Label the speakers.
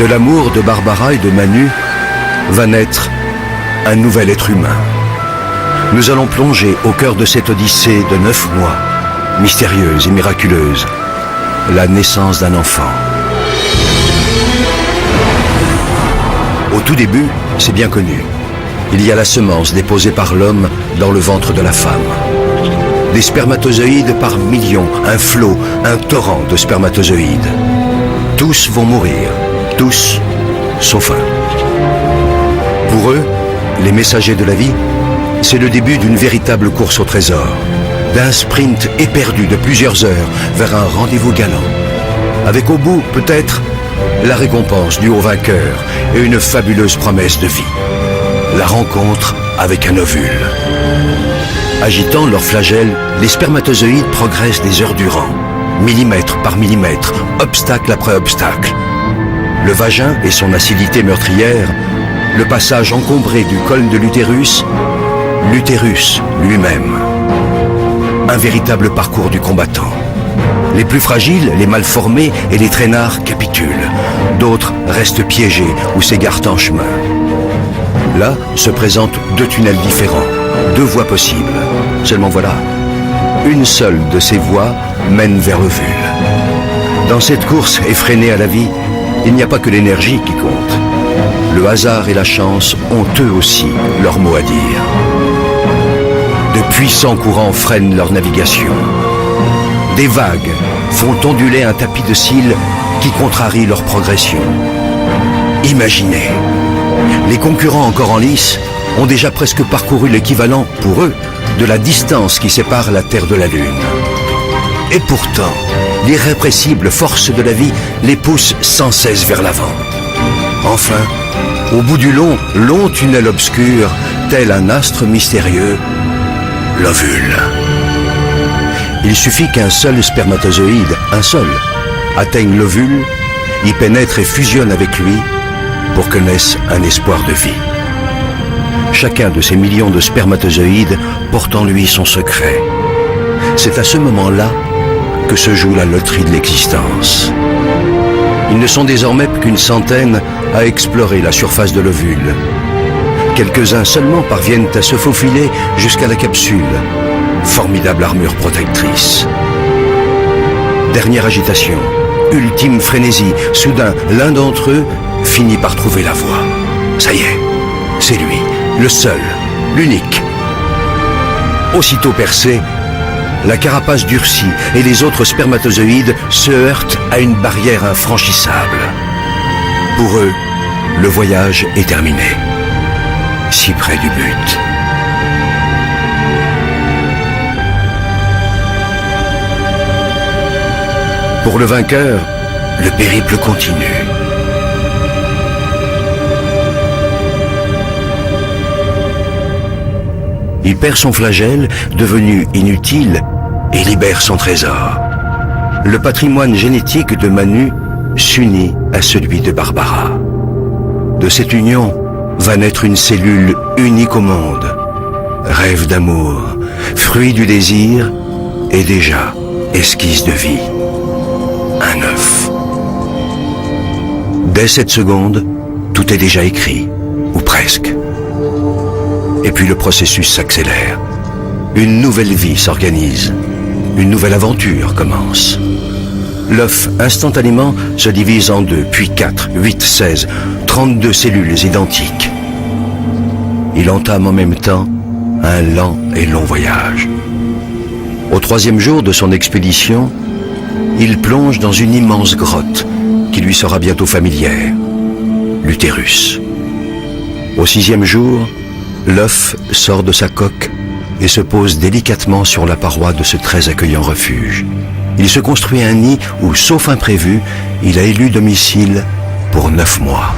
Speaker 1: De l'amour de Barbara et de Manu va naître un nouvel être humain. Nous allons plonger au cœur de cette odyssée de 9 mois, mystérieuse et miraculeuse, la naissance d'un enfant. Au tout début, c'est bien connu. Il y a la semence déposée par l'homme dans le ventre de la femme. Des spermatozoïdes par millions, un flot, un torrent de spermatozoïdes. Tous vont mourir, tous, sauf un. Pour eux, les messagers de la vie, c'est le début d'une véritable course au trésor, d'un sprint éperdu de plusieurs heures vers un rendez-vous galant, avec au bout, peut-être, la récompense du haut vainqueur et une fabuleuse promesse de vie. La rencontre avec un ovule. Agitant leurs flagelles, les spermatozoïdes progressent des heures durant, millimètre par millimètre, obstacle après obstacle. Le vagin et son acidité meurtrière, le passage encombré du col de l'utérus, l'utérus lui-même. Un véritable parcours du combattant. Les plus fragiles, les mal formés et les traînards capitulent. D'autres restent piégés ou s'égarent en chemin. Là se présentent deux tunnels différents, deux voies possibles. Seulement voilà, une seule de ces voies mène vers l'ovule. Dans cette course effrénée à la vie, il n'y a pas que l'énergie qui compte. Le hasard et la chance ont eux aussi leur mot à dire. De puissants courants freinent leur navigation. Des vagues font onduler un tapis de cils qui contrarie leur progression. Imaginez, les concurrents encore en lice ont déjà presque parcouru l'équivalent, pour eux, de la distance qui sépare la Terre de la Lune. Et pourtant, l'irrépressible force de la vie les pousse sans cesse vers l'avant. Enfin, au bout du long tunnel obscur, tel un astre mystérieux, l'ovule. Il suffit qu'un seul spermatozoïde, un seul, atteigne l'ovule, y pénètre et fusionne avec lui pour que naisse un espoir de vie. Chacun de ces millions de spermatozoïdes porte en lui son secret. C'est à ce moment-là que se joue la loterie de l'existence. Ils ne sont désormais qu'une centaine à explorer la surface de l'ovule. Quelques-uns seulement parviennent à se faufiler jusqu'à la capsule, formidable armure protectrice. Dernière agitation, ultime frénésie, soudain l'un d'entre eux finit par trouver la voie. Ça y est, c'est lui, le seul, l'unique. Aussitôt percé, la carapace durcit et les autres spermatozoïdes se heurtent à une barrière infranchissable. Pour eux, le voyage est terminé. Si près du but. Pour le vainqueur, le périple continue. Il perd son flagelle, devenu inutile, et libère son trésor. Le patrimoine génétique de Manu s'unit à celui de Barbara. De cette union va naître une cellule unique au monde. Rêve d'amour, fruit du désir, et déjà esquisse de vie. Un œuf. Dès cette seconde, tout est déjà écrit, ou presque. Et puis le processus s'accélère. Une nouvelle vie s'organise. Une nouvelle aventure commence. L'œuf, instantanément, se divise en 2, puis 4, 8, 16, 32 cellules identiques. Il entame en même temps un lent et long voyage. Au 3e jour de son expédition, il plonge dans une immense grotte qui lui sera bientôt familière, l'utérus. Au 6e jour, l'œuf sort de sa coque et se pose délicatement sur la paroi de ce très accueillant refuge. Il se construit un nid où, sauf imprévu, il a élu domicile pour 9 mois.